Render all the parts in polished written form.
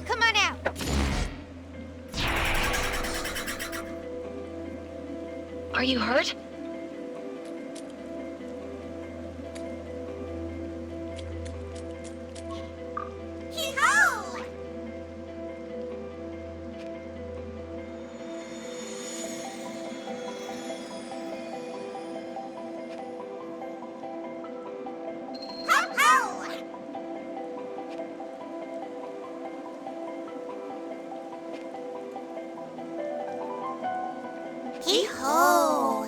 Come on out. Are you hurt? Hee-ho! Ho-ho! Hee-ho!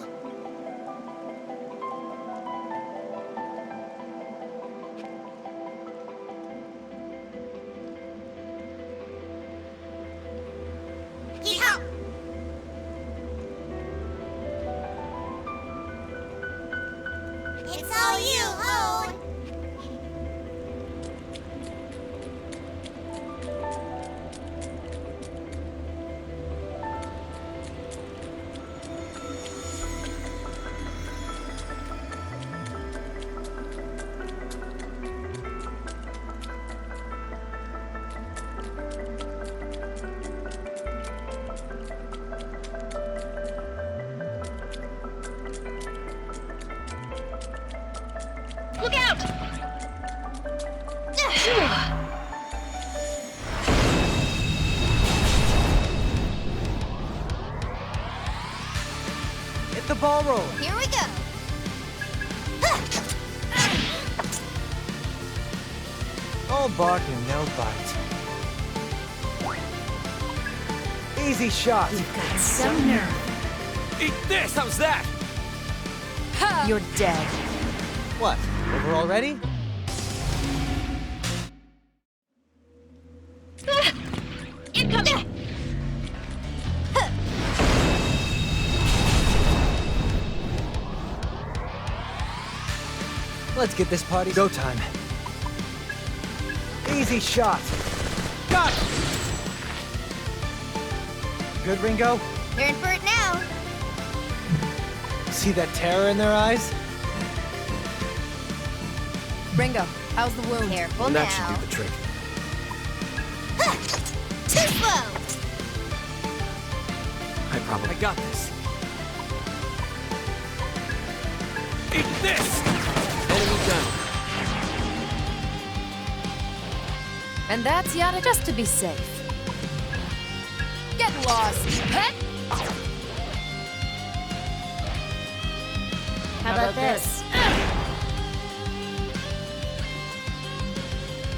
Hee-ho! It's all you, Ho! Look out! Hit the ball roll. Here we go. All bark and no bite. Easy shot. You've got some nerve. Eat this! How's that? You're dead. What? Over already? Incoming! Let's get this party go time. Easy shot. Got it! Good, Ringo? They're in for it now. See that terror in their eyes? Ringo, how's the wound? Careful That now. should do the trick. Too slow. I got this. Eat this! Enemy done. And that's yada just to be safe. Get lost. Pet. How about this?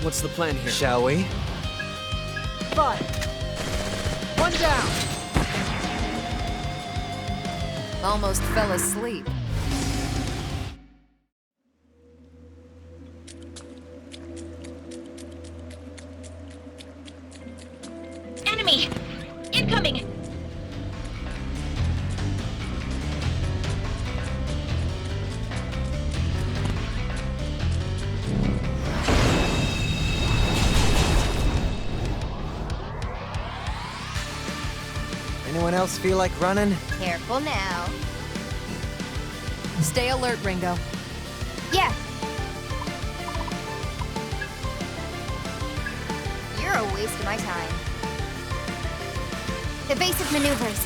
What's the plan here? Shall we? Fire! One down! Almost fell asleep. Enemy! Incoming! Anyone else feel like running? Careful now. Stay alert, Ringo. Yeah. You're a waste of my time. Evasive maneuvers.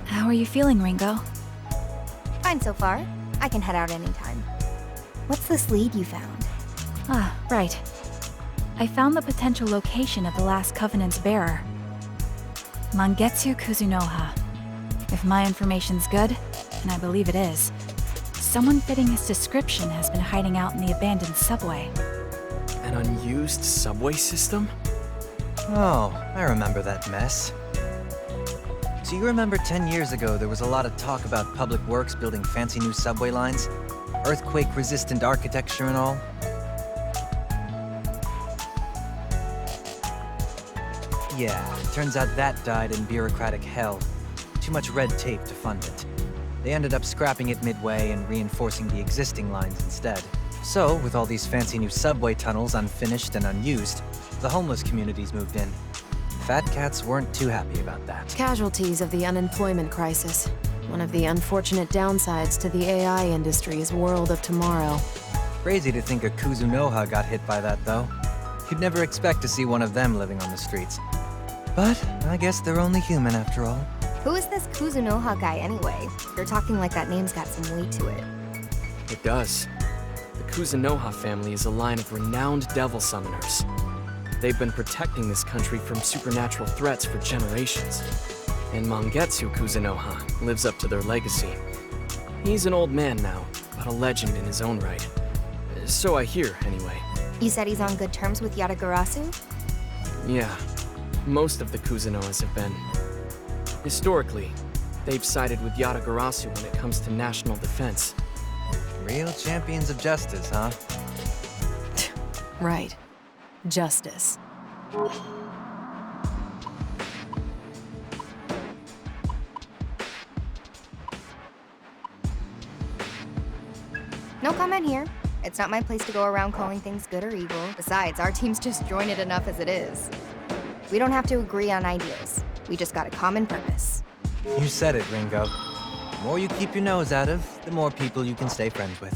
How are you feeling, Ringo? Fine so far. I can head out anytime. What's this lead you found? Ah, right. I found the potential location of the last Covenant's bearer. Mangetsu Kuzunoha. If my information's good, and I believe it is, someone fitting his description has been hiding out in the abandoned subway. An An unused subway system? Oh, I remember that mess. So you remember 10 years ago there was a lot of talk about public works building fancy new subway lines? Earthquake-resistant architecture and all? Yeah, turns out that died in bureaucratic hell. Too much red tape to fund it. They ended up scrapping it midway and reinforcing the existing lines instead. So, with all these fancy new subway tunnels unfinished and unused, the homeless communities moved in. Fat cats weren't too happy about that. Casualties of the unemployment crisis. One of the unfortunate downsides to the AI industry's world of tomorrow. Crazy to think a Kuzunoha got hit by that, though. You'd never expect to see one of them living on the streets. But I guess they're only human after all. Who is this Kuzunoha guy anyway? You're talking like that name's got some weight to it. It does. The Kuzunoha family is a line of renowned devil summoners. They've been protecting this country from supernatural threats for generations. And Mangetsu Kuzunoha lives up to their legacy. He's an old man now, but a legend in his own right. So I hear, anyway. You said he's on good terms with Yatagarasu? Yeah, most of the Kuzunohas have been. Historically, they've sided with Yatagarasu when it comes to national defense. Real champions of justice, huh? Right. Justice. No comment here. It's not my place to go around calling things good or evil. Besides, our team's disjointed enough as it is. We don't have to agree on ideals. We just got a common purpose. You said it, Ringo. The more you keep your nose out of, the more people you can stay friends with.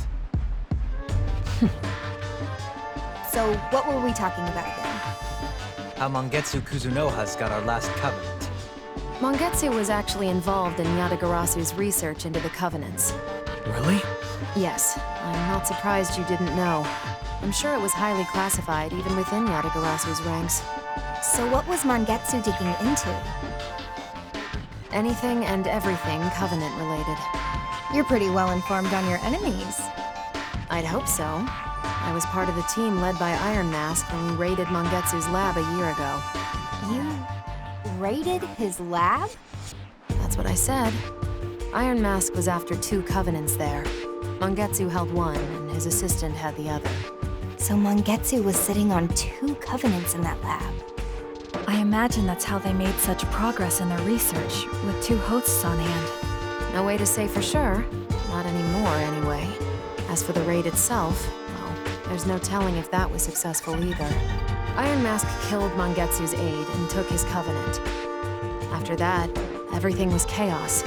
So, what were we talking about again? How Mangetsu Kuzunoha's got our last covenant. Mangetsu was actually involved in Yatagarasu's research into the Covenants. Really? Yes, I'm not surprised you didn't know. I'm sure it was highly classified even within Yatagarasu's ranks. So what was Mangetsu digging into? Anything and everything Covenant related. You're pretty well informed on your enemies. I'd hope so. I was part of the team led by Iron Mask when we raided Mangetsu's lab a year ago. You raided his lab? That's what I said. Iron Mask was after 2 Covenants there. Mangetsu held one, and his assistant had the other. So Mangetsu was sitting on 2 Covenants in that lab. I imagine that's how they made such progress in their research, with 2 hosts on hand. No way to say for sure. Not anymore, anyway. As for the raid itself, well, there's no telling if that was successful either. Iron Mask killed Mangetsu's aide and took his Covenant. After that, everything was chaos.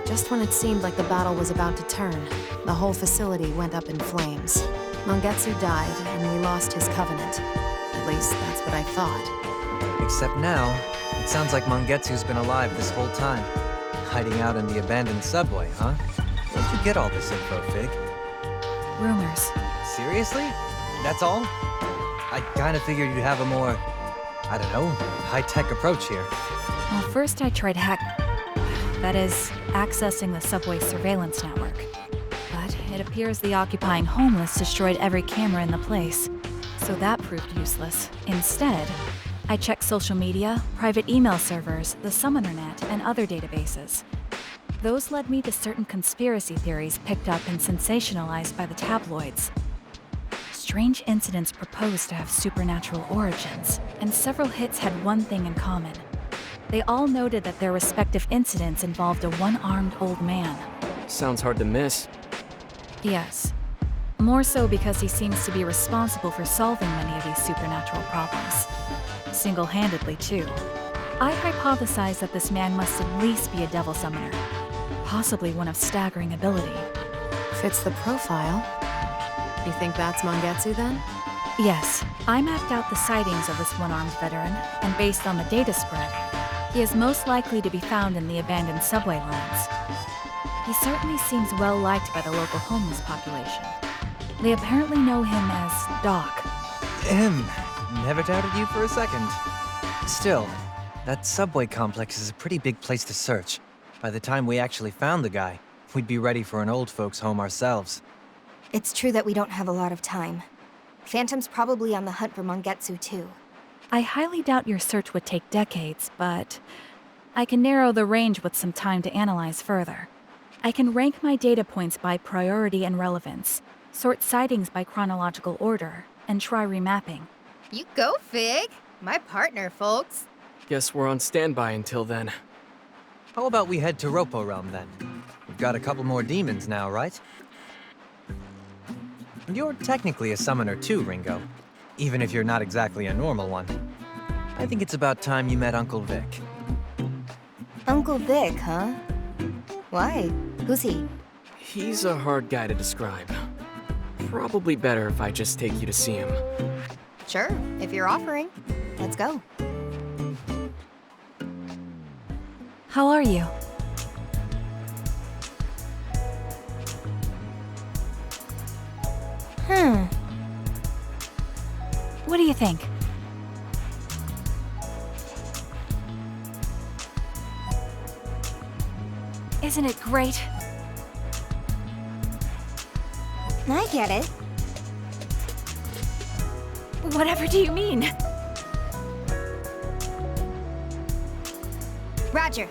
Just when it seemed like the battle was about to turn, the whole facility went up in flames. Mangetsu died, and we lost his Covenant. At least, that's what I thought. Except now, it sounds like Mangetsu's been alive this whole time. Hiding out in the abandoned subway, huh? Where'd you get all this info, Fig? Rumors. Seriously? That's all? I kinda figured you'd have a more, I don't know, high-tech approach here. Well, first I tried that is, accessing the subway surveillance network. But it appears the occupying homeless destroyed every camera in the place, so that proved useless. Instead, I checked social media, private email servers, the Summoner.net, and other databases. Those led me to certain conspiracy theories picked up and sensationalized by the tabloids. Strange incidents proposed to have supernatural origins, and several hits had one thing in common. They all noted that their respective incidents involved a one-armed old man. Sounds hard to miss. Yes. More so because he seems to be responsible for solving many of these supernatural problems. Single-handedly, too. I hypothesize that this man must at least be a devil summoner. Possibly one of staggering ability. Fits the profile. You think that's Mangetsu, then? Yes. I mapped out the sightings of this one-armed veteran, and based on the data spread, he is most likely to be found in the abandoned subway lines. He certainly seems well-liked by the local homeless population. They apparently know him as Doc. Never doubted you for a second. Still, that subway complex is a pretty big place to search. By the time we actually found the guy, we'd be ready for an old folks' home ourselves. It's true that we don't have a lot of time. Phantom's probably on the hunt for Mangetsu too. I highly doubt your search would take decades, but I can narrow the range with some time to analyze further. I can rank my data points by priority and relevance, sort sightings by chronological order, and try remapping. You go, Fig! My partner, folks. Guess we're on standby until then. How about we head to Ropo Realm then? We've got a couple more demons now, right? You're technically a summoner too, Ringo. Even if you're not exactly a normal one. I think it's about time you met Uncle Vic. Uncle Vic, huh? Why? Who's he? He's a hard guy to describe. Probably better if I just take you to see him. Sure, if you're offering. Let's go. How are you? What do you think? Isn't it great? I get it. Whatever do you mean? Roger.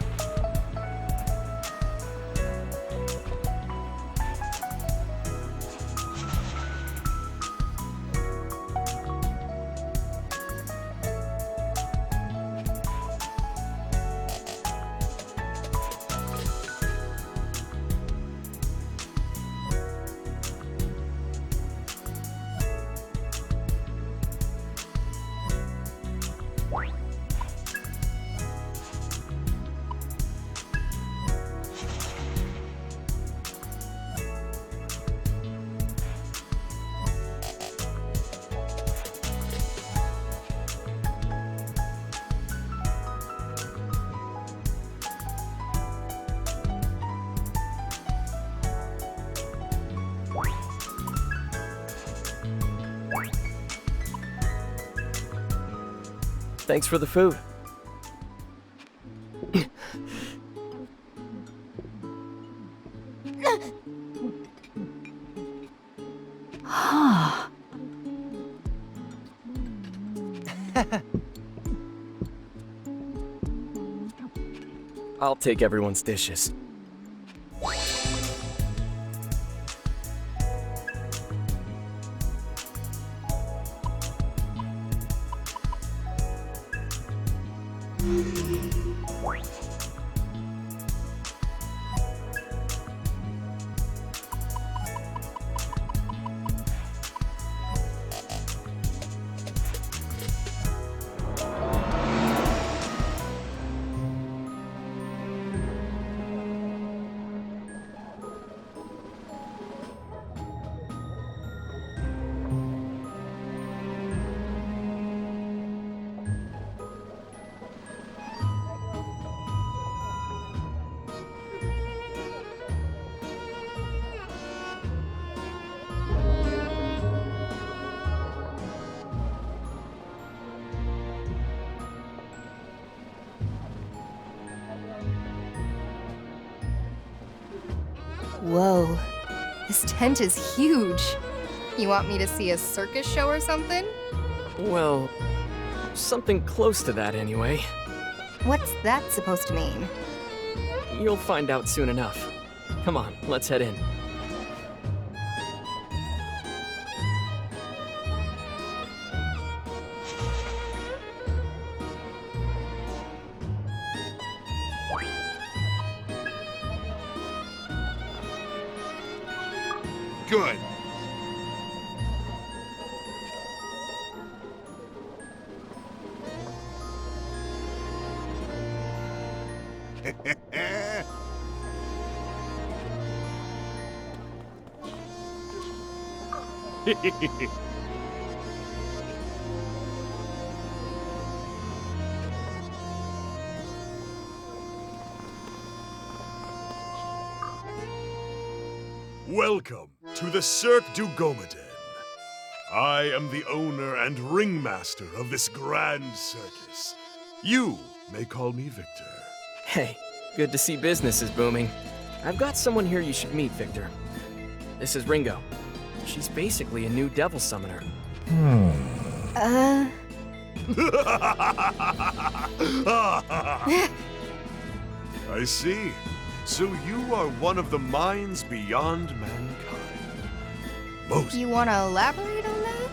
Thanks for the food. I'll take everyone's dishes. Whoa. This tent is huge. You want me to see a circus show or something? Well, something close to that anyway. What's that supposed to mean? You'll find out soon enough. Come on, let's head in. Good. Welcome to the Cirque du Gomaden. I am the owner and ringmaster of this grand circus. You may call me Victor. Hey, good to see business is booming. I've got someone here you should meet, Victor. This is Ringo. She's basically a new devil summoner. I see. So you are one of the minds beyond mankind. Most. You want to elaborate on that?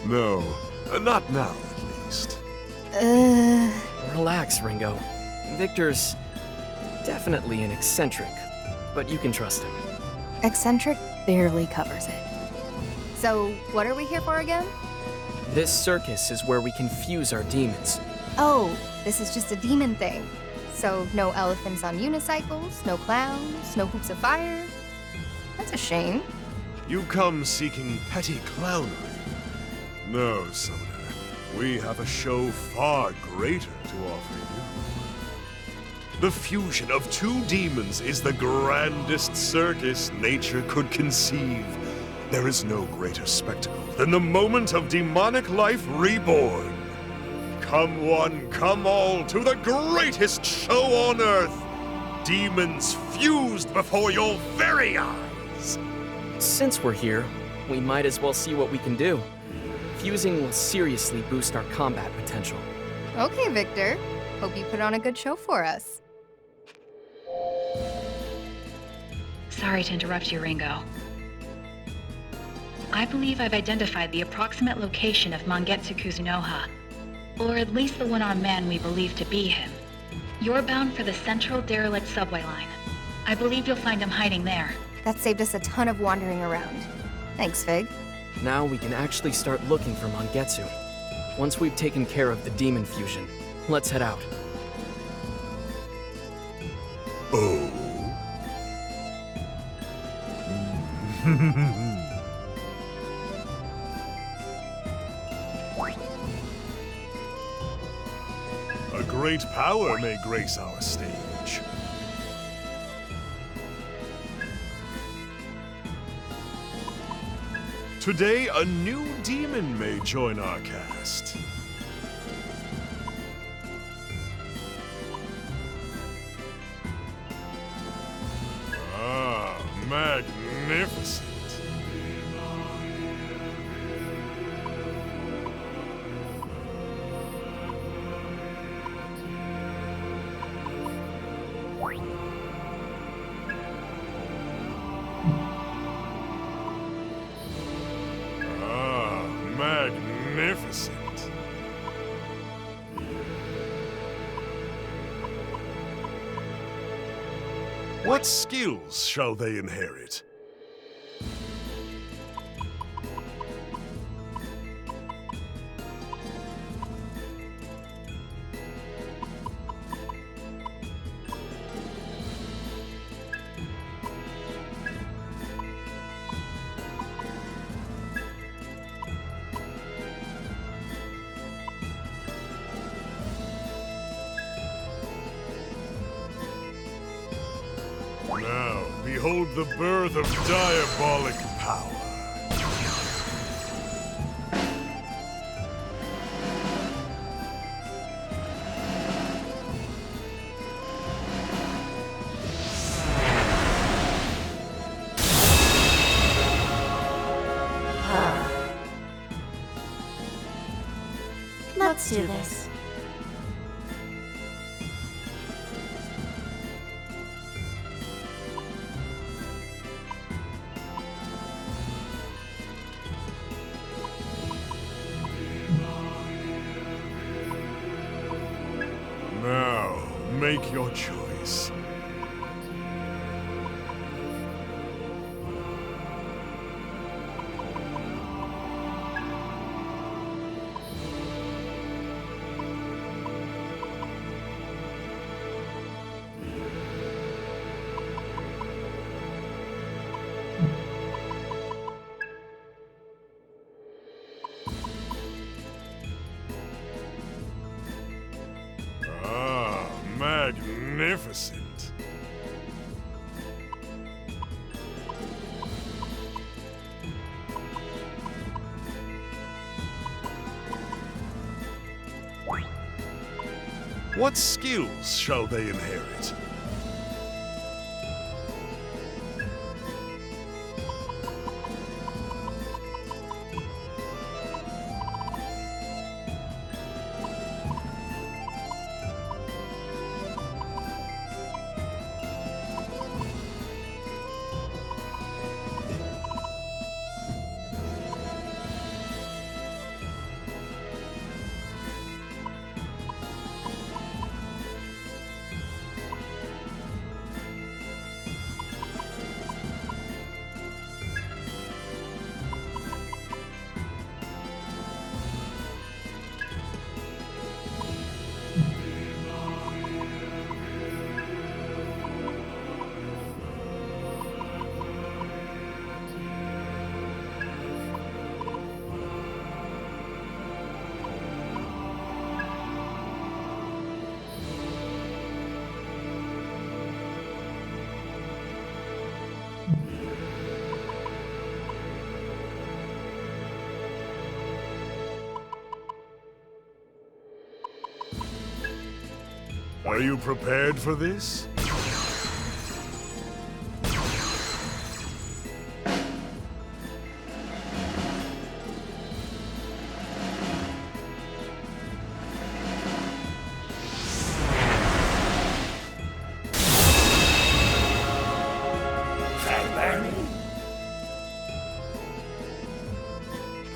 No, not now at least. Relax, Ringo. Victor's definitely an eccentric, but you can trust him. Eccentric barely covers it. So, what are we here for again? This circus is where we can fuse our demons. Oh, this is just a demon thing. So, no elephants on unicycles, no clowns, no hoops of fire. That's a shame. You come seeking petty clownery. No, Summoner. We have a show far greater to offer you. The fusion of two demons is the grandest circus nature could conceive. There is no greater spectacle than the moment of demonic life reborn. Come one, come all, to the greatest show on Earth! Demons fused before your very eyes! Since we're here, we might as well see what we can do. Fusing will seriously boost our combat potential. Okay, Victor. Hope you put on a good show for us. Sorry to interrupt you, Ringo. I believe I've identified the approximate location of Mangetsu Kuzunoha, or at least the one-armed man we believe to be him. You're bound for the central derelict subway line. I believe you'll find him hiding there. That saved us a ton of wandering around. Thanks, Fig. Now we can actually start looking for Mangetsu. Once we've taken care of the demon fusion, let's head out. Oh? A great power may grace our stage. Today, a new demon may join our cast. Ah, magnificent. Magnificent. What skills shall they inherit? Now, behold the birth of diabolic power. Let's do this. Now, make your choice. Ah, magnificent. What skills shall they inherit? Are you prepared for this?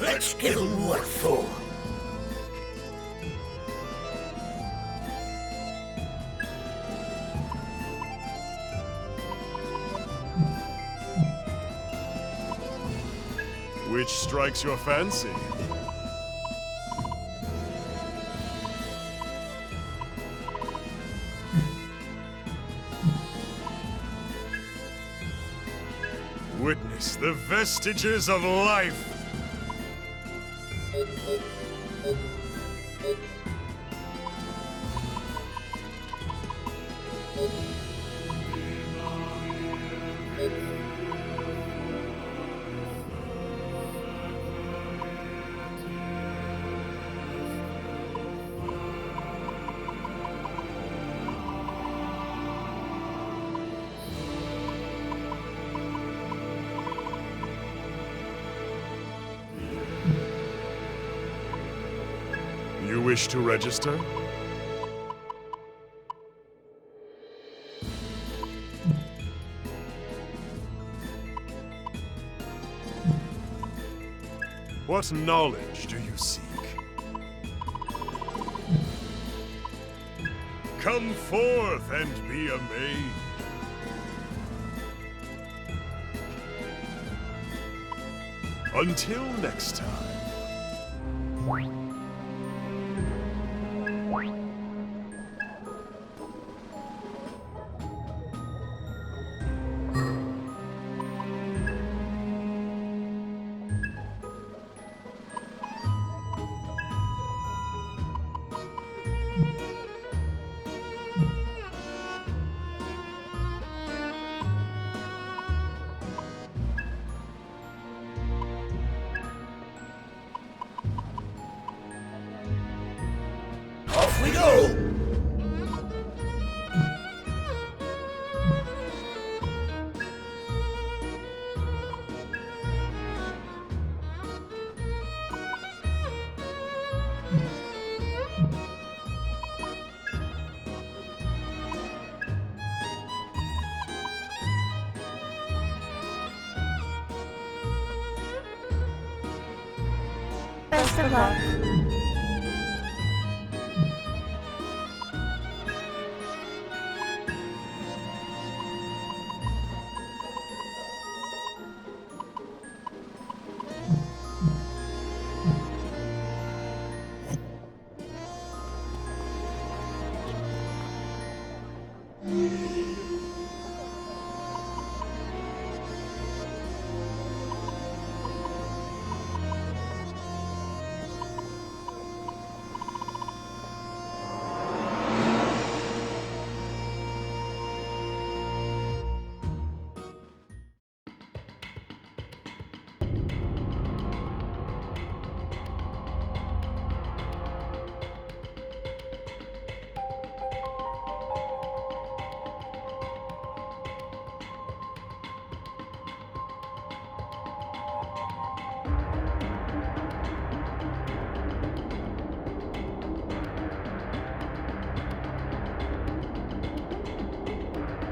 Let's give them what for. Which strikes your fancy? Witness the vestiges of life. You wish to register? What knowledge do you seek? Come forth and be amazed. Until next time. Off we go! Best of luck.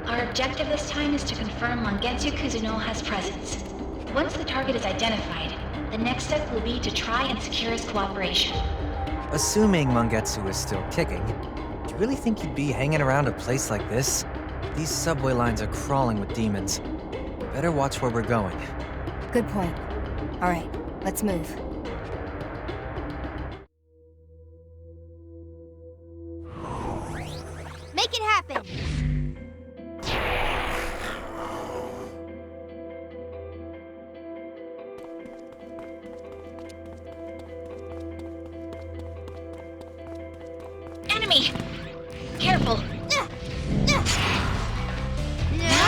Our objective this time is to confirm Mangetsu Kuzunoha's presence. Once the target is identified, the next step will be to try and secure his cooperation. Assuming Mangetsu is still kicking, do you really think he'd be hanging around a place like this? These subway lines are crawling with demons. Better watch where we're going. Good point. All right, let's move. Make it happen! Enemy! Careful! Now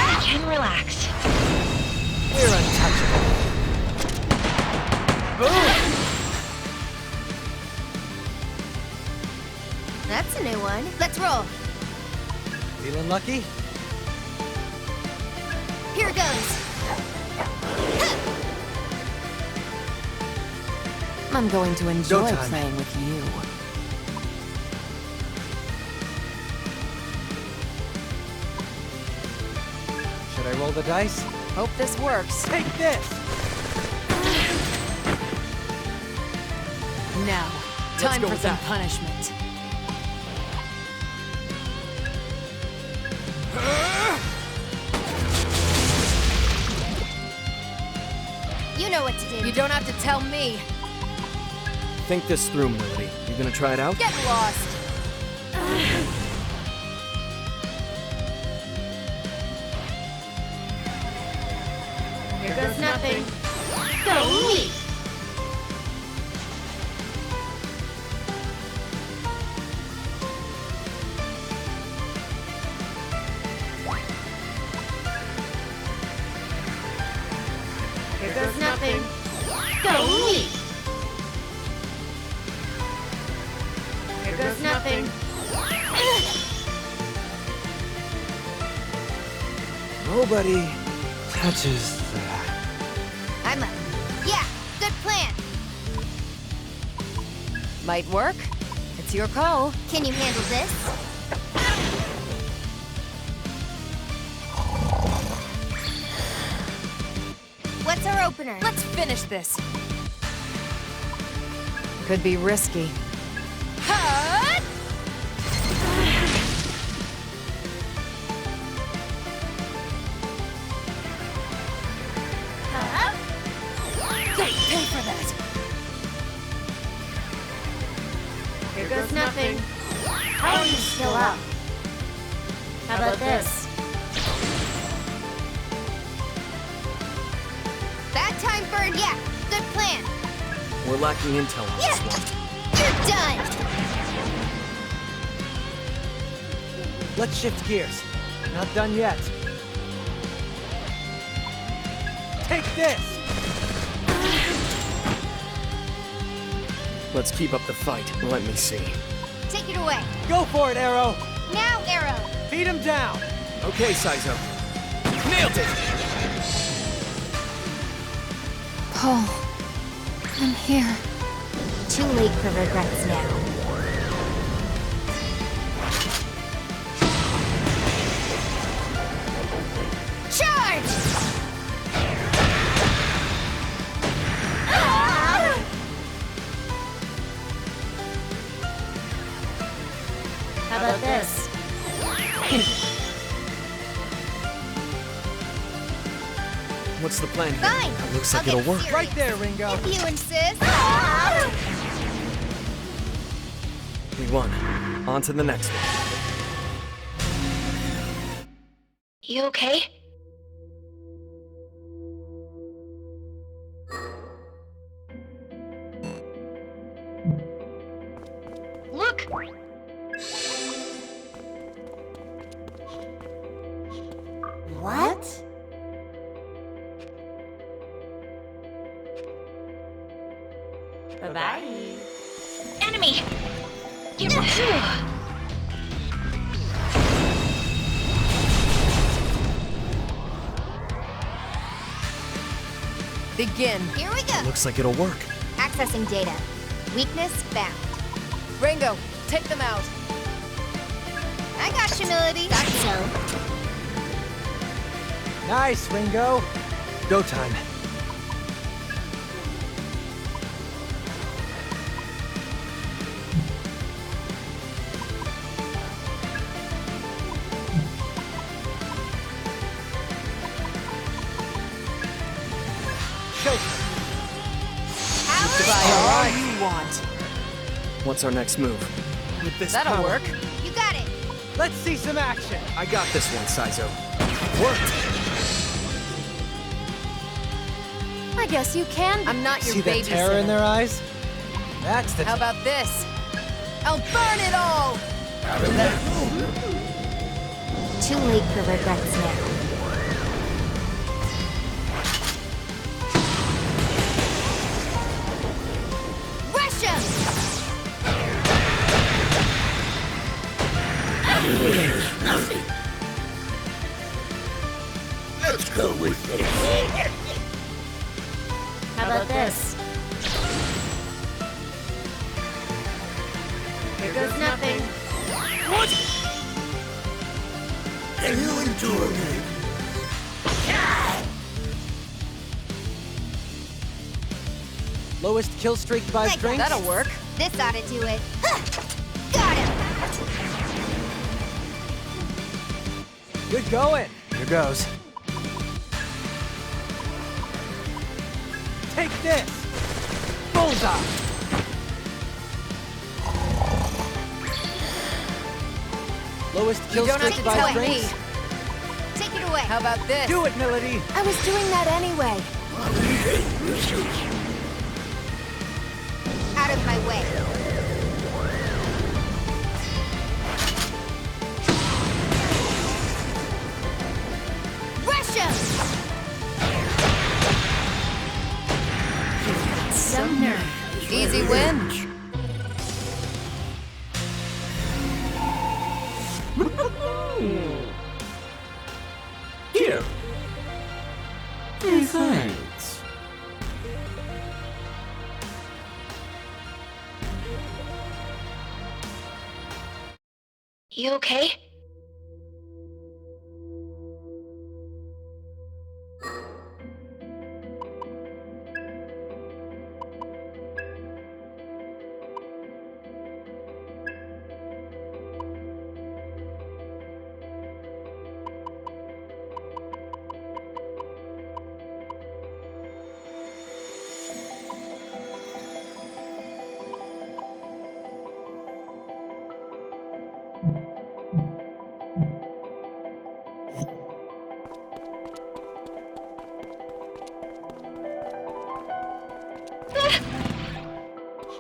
we can relax. We're untouchable. Boom! That's a new one. Let's roll. Feeling lucky? Here goes. I'm going to enjoy Showtime. playing with you. Should I roll the dice? Hope this works. Take this! Now, Let's time go for with some that. punishment. You know what to do. You don't have to tell me. Think this through, Melody. You gonna try it out? Get lost. Here goes nothing. Go me! Here goes nothing. Go me! Here goes nothing. Nobody touches that. I'm up. Yeah, good plan. Might work. It's your call. Can you handle this? What's our opener? Let's finish this. Could be risky. Hut! Huh? Pay for that. Here goes nothing. How are you still up? How about this? Bad time burn, yeah. Good plan. We're lacking intel on this Yeah. one. You're done. Let's shift gears. Not done yet. Take this! Let's keep up the fight. Let me see. Take it away. Go for it, Arrow! Now, Arrow. Beat him down! Okay, Saizo. Nailed it! Paul, I'm here. Too late for regrets now. Charge! Ah! How about this? What's the plan here? Fine. Looks I'll like get it'll work. serious. Right there, Ringo! If you insist. Ah! We won. On to the next one. You okay? Look! What? Bye-bye. Enemy! Begin. Here we go. Looks like it'll work. Accessing data. Weakness found. Ringo, take them out. I got you, Melody. Thought so. Nice, Ringo! Go time. Try all you want. What's our next move? With this That'll power- work. You got it. Let's see some action! I got this one, Saizo. Worked! I guess you can. I'm not your See that babysitter. terror in their eyes? That's the... How about this? I'll burn it all! Too late for regrets now. Russia! Nothing. with this. How about this? Here goes nothing. Can you endure me? Lowest kill streak by Like strength? that'll work. This ought to do it. Got him! Good going. Here goes. Take this! Bullseye! Lowest kill don't have streak to by tell strength? Take it away. How about this? Do it, Melody! I was doing that anyway. Out of my way. Rush him! Some nerve. Easy win. Here. Thanks. You okay?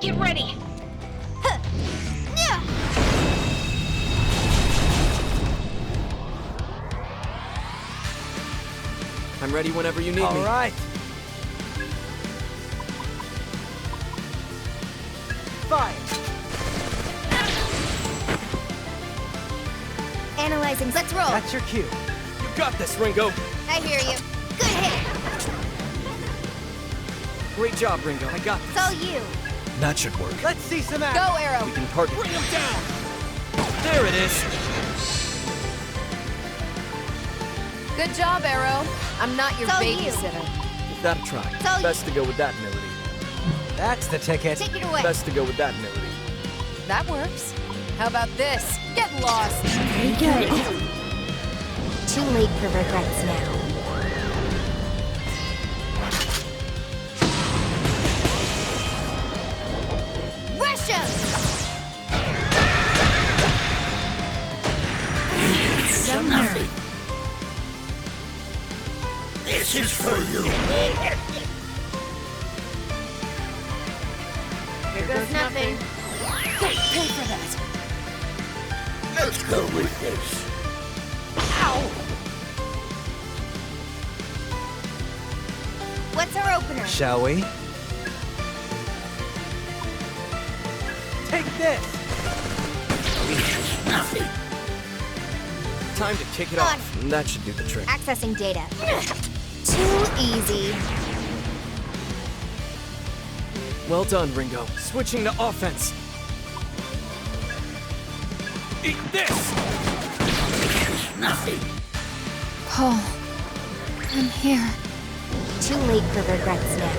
Get ready! I'm ready whenever you need me. All right. Fire! Analyzing. Let's roll. That's your cue. You got this, Ringo! I hear you. Good hit. Great job, Ringo. I got It's this. all you. That should work. Let's see some action. Go, Arrow. We can target. Bring him down! There it is! Good job, Arrow. I'm not your It's all you. babysitter. Give that a try. It's all Best to go with that melody. That's the ticket. Take it away. Best to go with that melody. That works. How about this? Get lost. Very good. Too late for regrets now. Rush him! Some nothing. This is for you. Here goes nothing. Don't pay for that. Let's go with this. What's our opener? Shall we? Take this! This is nothing. Time to kick it On. off. That should do the trick. Accessing data. Too easy. Well done, Ringo. Switching to offense. Eat this! This is nothing. Paul, I'm here. Too late for regrets now.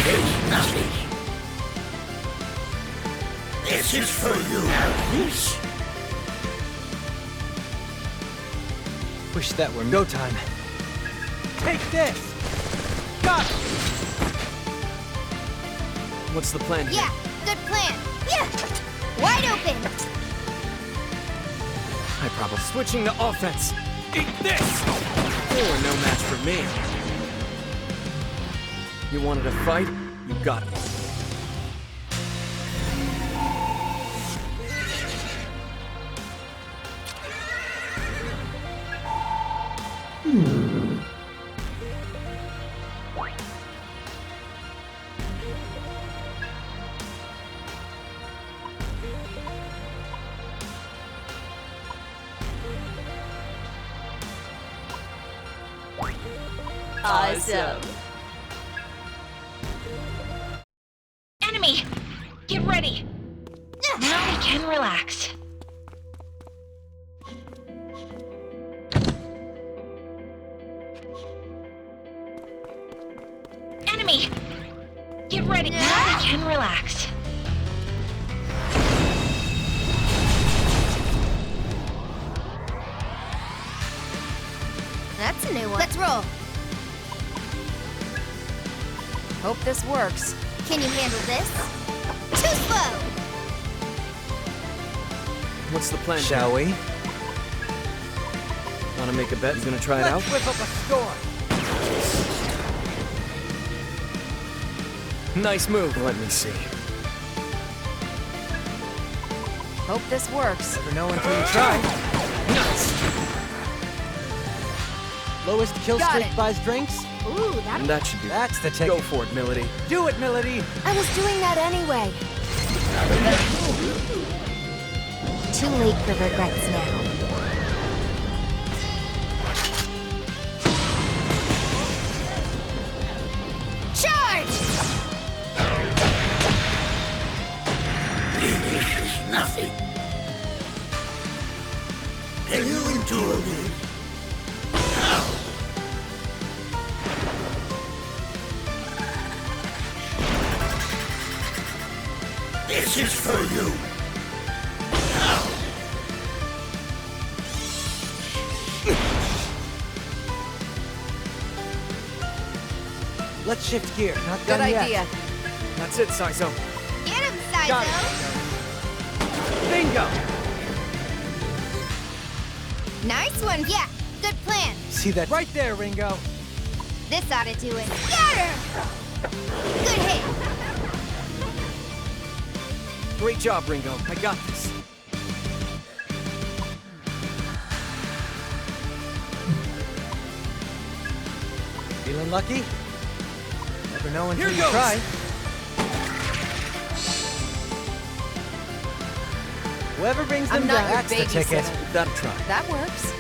There's nothing. This is for you. This. Wish that were go time. Take this! Got it! What's the plan here? Yeah, good plan. Yeah, wide open. I probably switching to offense. Eat this! You're no match for me. You wanted a fight? You got it. Awesome. Enemy! Get ready! Now we can relax. Enemy! Get ready! Now we can relax. That's a new one. Let's roll. Hope this works. Can you handle this? Too slow! What's the plan? Shall we? Wanna make a bet he's gonna try it out? Whip up a storm! Nice move. Let me see. Hope this works. Never know until you try. Nice! Lowest kill Got streak it. buys drinks? Ooh, And that should be. That's the ticket. Go for it, Milady. Do it, Milady! I was doing that anyway. Too late for regrets now. Charge! This is nothing. Can you endure me? Now. This is for you. Now. Let's shift gear. Not Good done yet. idea. That's it, Saizo. Get him, Got Saizo! Bingo! Nice one. Yeah, good plan. See that right there, Ringo. This ought to do it. Got her! Good hit. Great job, Ringo. I got this. Feeling lucky? Never know until Here you goes. try. Whoever brings them I'm not down, your that's the ticket. babysitter. Give that a try. That works.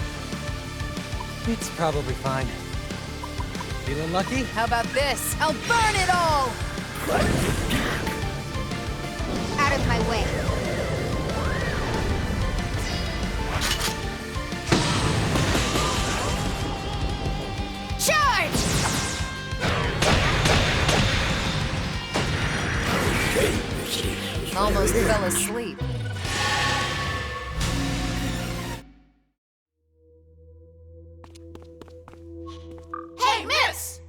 It's probably fine. Feeling lucky? How about this? I'll burn it all! Out of my way. Charge! Almost fell asleep. Hey, miss!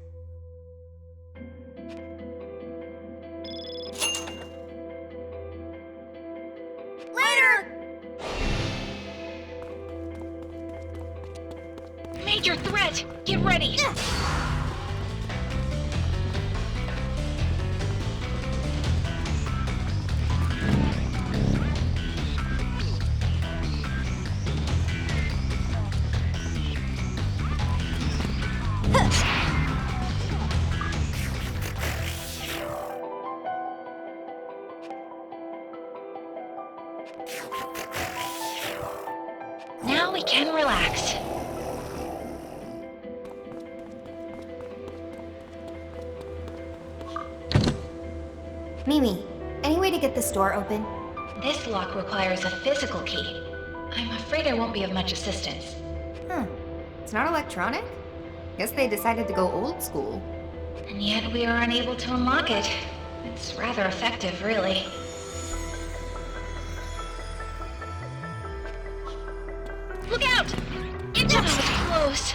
Later! Major threat! Get ready! Now we can relax. Mimi, any way to get this door open? This lock requires a physical key. I'm afraid I won't be of much assistance. Huh. It's not electronic? Guess they decided to go old school. And yet we are unable to unlock it. It's rather effective, really. Look out! Indo was close.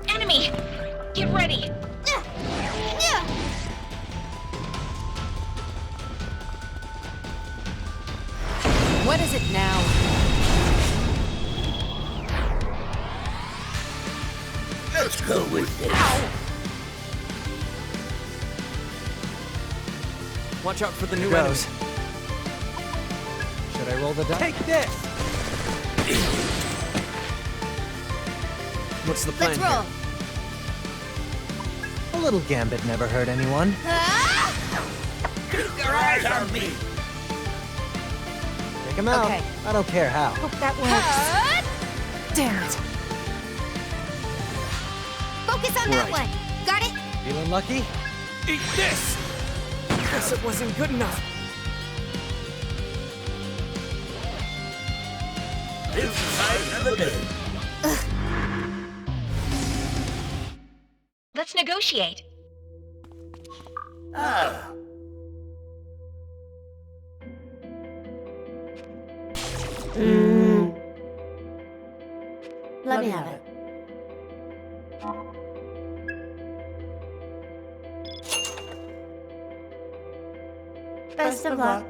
Enemy! Get ready! What is it now? Let's go with this. Watch out for the new Goes. enemies. Should I roll the dice? Take this! What's the plan Let's roll. here? A little gambit never hurt anyone. Keep your eyes on me. Take him out. Okay. I don't care how. Hope that works. Damn it. Focus on that Right. one. Got it? Feeling lucky? Eat this! Guess it wasn't good enough. This side of the bed. Let's negotiate. Ah. Let me have it. Best of luck.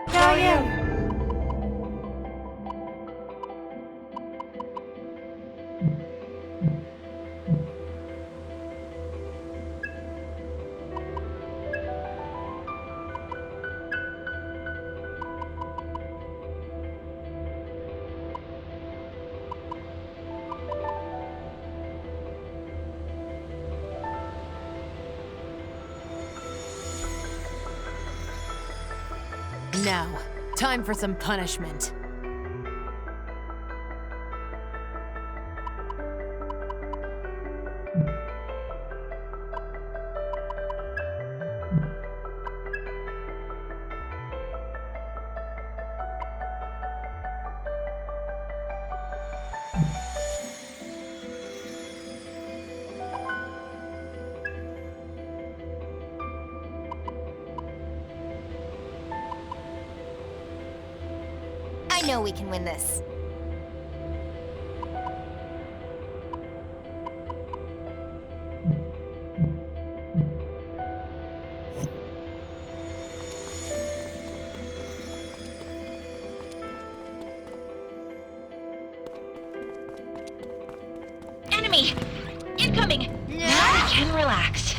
How are you? Now, time for some punishment. I know we can win this. Enemy! Incoming! Now we can relax.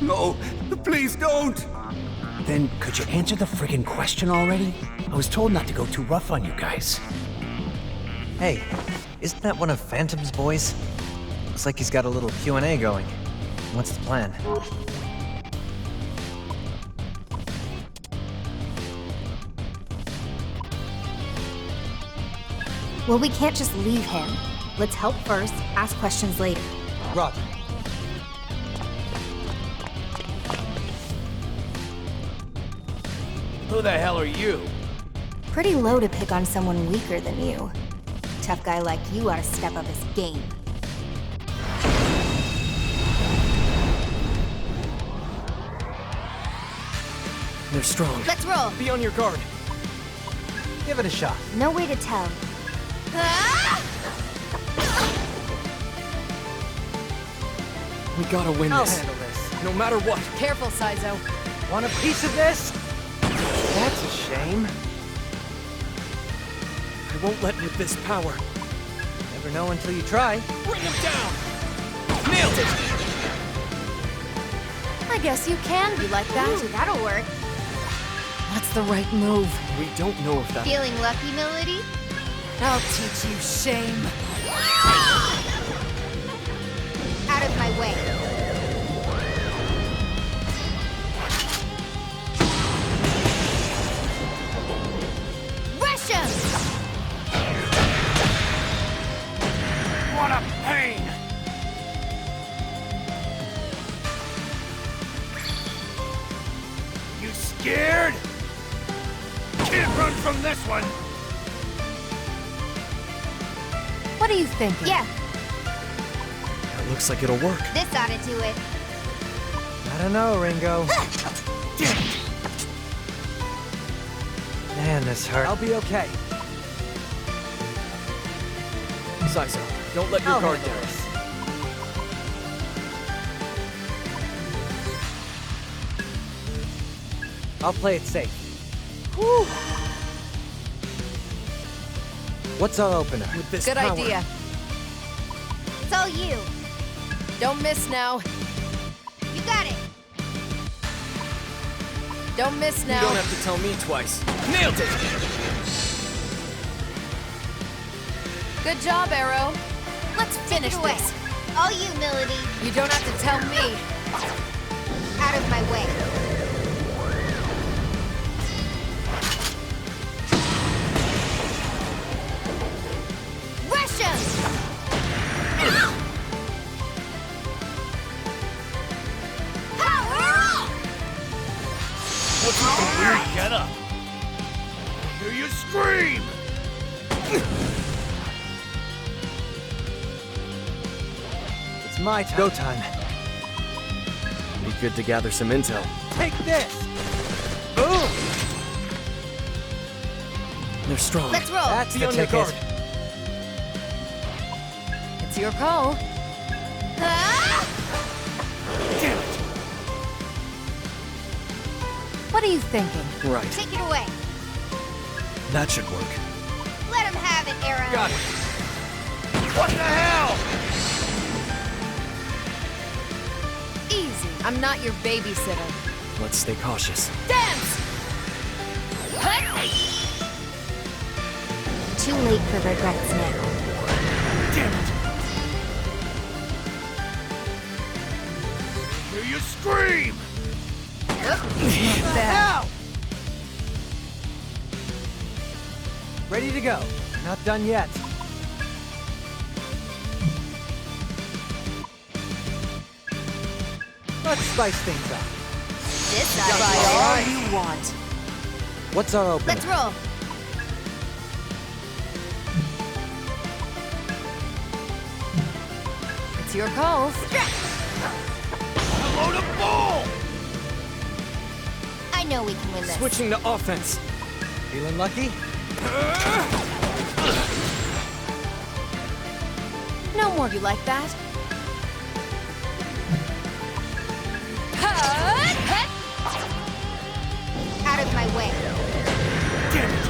No, please don't! Then could you answer the friggin' question already? I was told not to go too rough on you guys. Hey, isn't that one of Phantom's boys? Looks like he's got a little Q&A going. What's the plan? Well, we can't just leave him. Let's help first, ask questions later. Roger. Who the hell are you? Pretty low to pick on someone weaker than you. Tough guy like you ought to step up his game. They're strong. Let's roll! Be on your guard. Give it a shot. No way to tell. We gotta win I'll this. handle this. No matter what. Careful, Saizo. Want a piece of this? That's a shame. I won't let with this power. Never know until you try. Bring him down! Nailed it! I guess you can be like that. Ooh, that'll work. What's the right move? We don't know if that... Feeling lucky, Melody? I'll teach you shame. Out of my way. Rush him! What a pain! You scared? Can't run from this one! What are you thinking? Yeah, That looks like it'll work. this ought to do it. I don't know, Ringo. Man, this hurt. I'll be okay. Saizo, don't let your I'll guard handle down. this. I'll play it safe. Whew. What's our opener? With this Good power, idea. It's all you. Don't miss now. You got it. Don't miss You now. don't have to tell me twice. Nailed it! Good job, Arrow. Let's finish Take it away. this. All you, Melody. You don't have to tell me. Out of my way. Rush him! Power up! What's with the weird getup? I hear you scream! It's my time. Go time. Be good to gather some intel. Take this! Boom! They're strong. Let's roll. That's Be the on your ticket. guard. It's your call. Ah! Damn it! What are you thinking? Right. Take it away. That should work. Let him have it, Arrow. Got it. What the hell? Easy. I'm not your babysitter. Let's stay cautious. Dance! Too late for regrets now. Damn it! I hear you scream! There. Ready to go. Not done yet. Let's spice things up. This Try side. all you want. What's our opener? Let's roll. It's your call. A load of bull! I know we can win this. Switching to offense. Feeling lucky? No more you like that. Out of my way. Damn it!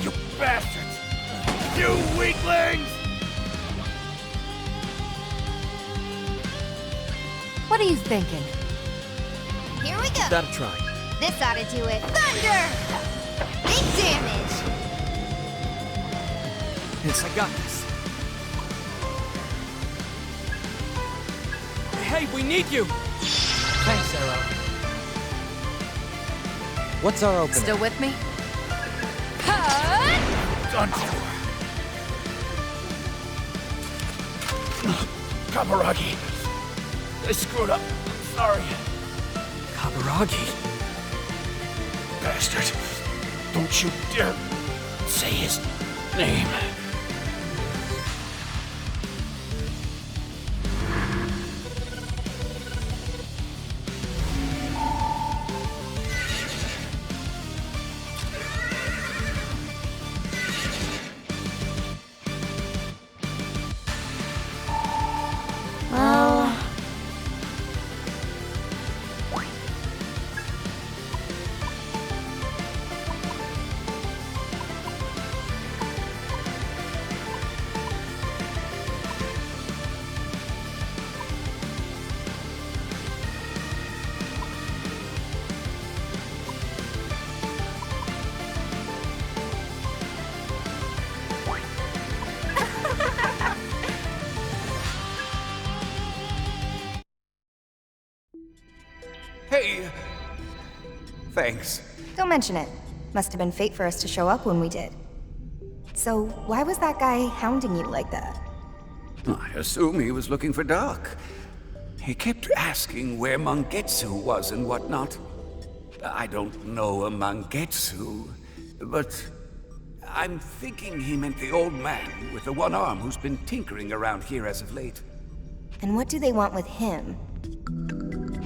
You bastards! You weaklings! What are you thinking? Here we go. That'll try. This ought to do it. Thunder! Big damage. I got this. Hey, we need you! Thanks, Arrow. What's our opener? Still with me? Done for. Kaburagi. I screwed up. I'm sorry. Kaburagi. Bastard. Don't you dare say his name. Well... Hey. Thanks. Don't mention it. Must have been fate for us to show up when we did. So, why was that guy hounding you like that? I assume he was looking for Doc. He kept asking where Mangetsu was and whatnot. I don't know a Mangetsu, but I'm thinking he meant the old man with the one arm who's been tinkering around here as of late. And what do they want with him?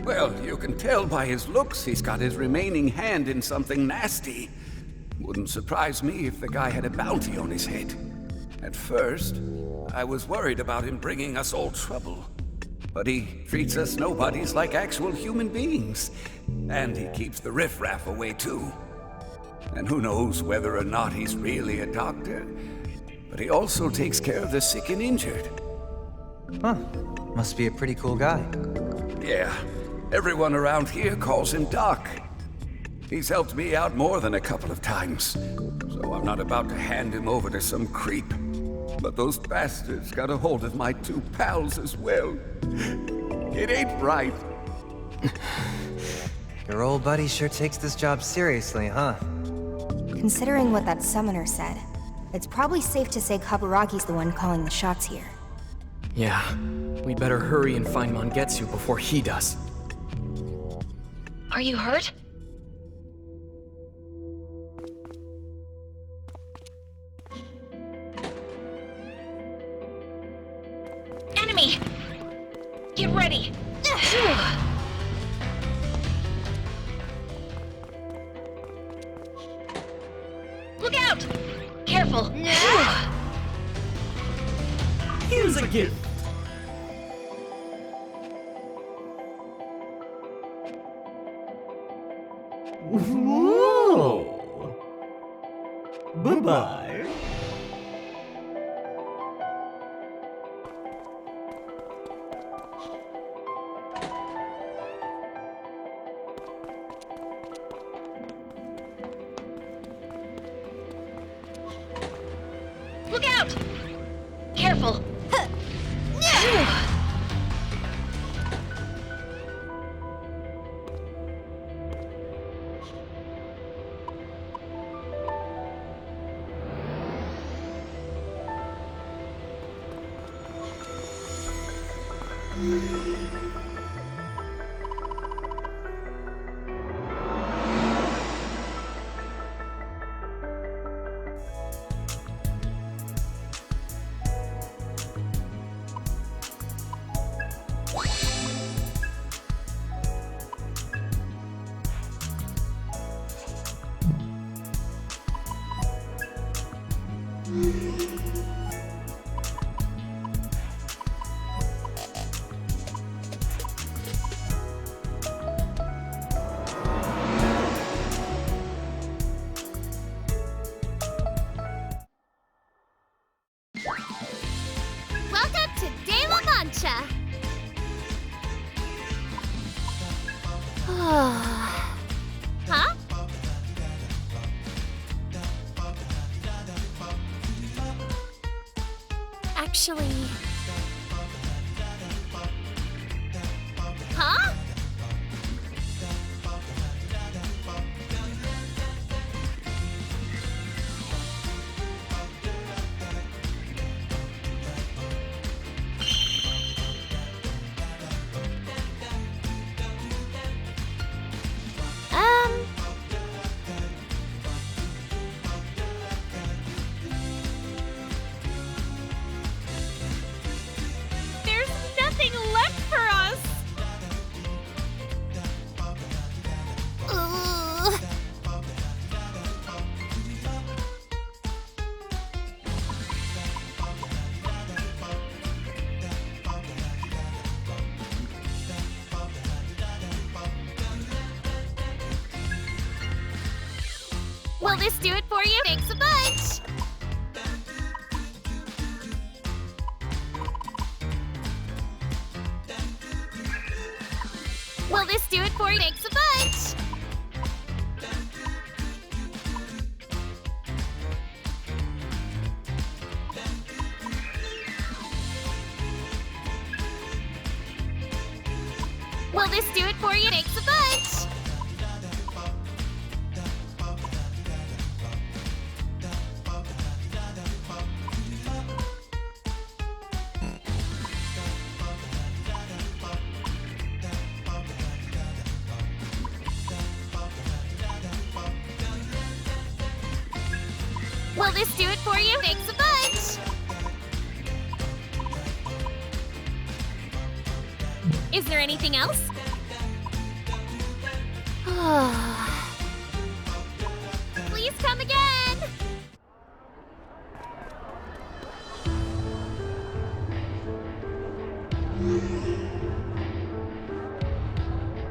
Well, you can tell by his looks he's got his remaining hand in something nasty. Wouldn't surprise me if the guy had a bounty on his head. At first, I was worried about him bringing us all trouble. but he treats us nobodies like actual human beings. And he keeps the riffraff away too. And who knows whether or not he's really a doctor, but he also takes care of the sick and injured. Huh. Must be a pretty cool guy. Yeah, everyone around here calls him Doc. He's helped me out more than a couple of times, so I'm not about to hand him over to some creep. But those bastards got a hold of my two pals as well. It ain't right. Your old buddy sure takes this job seriously, huh? Considering what that summoner said, it's probably safe to say Kaburagi's the one calling the shots here. Yeah, we'd better hurry and find Mangetsu before he does. Are you hurt? Enemy! Get ready! Look out! Careful! Here's a gift. Whoa! Bye-bye. Look out! Careful! Welcome to De La Mancha. Huh? Actually... Huh? There's nothing left for us! Ugh. Will this do it for you? Thanks a bunch! Will this do it for you? Thanks a bunch! Will this do it for you? Thanks a bunch! Will this do it for you? Thanks a bunch! Is there anything else? Please come again!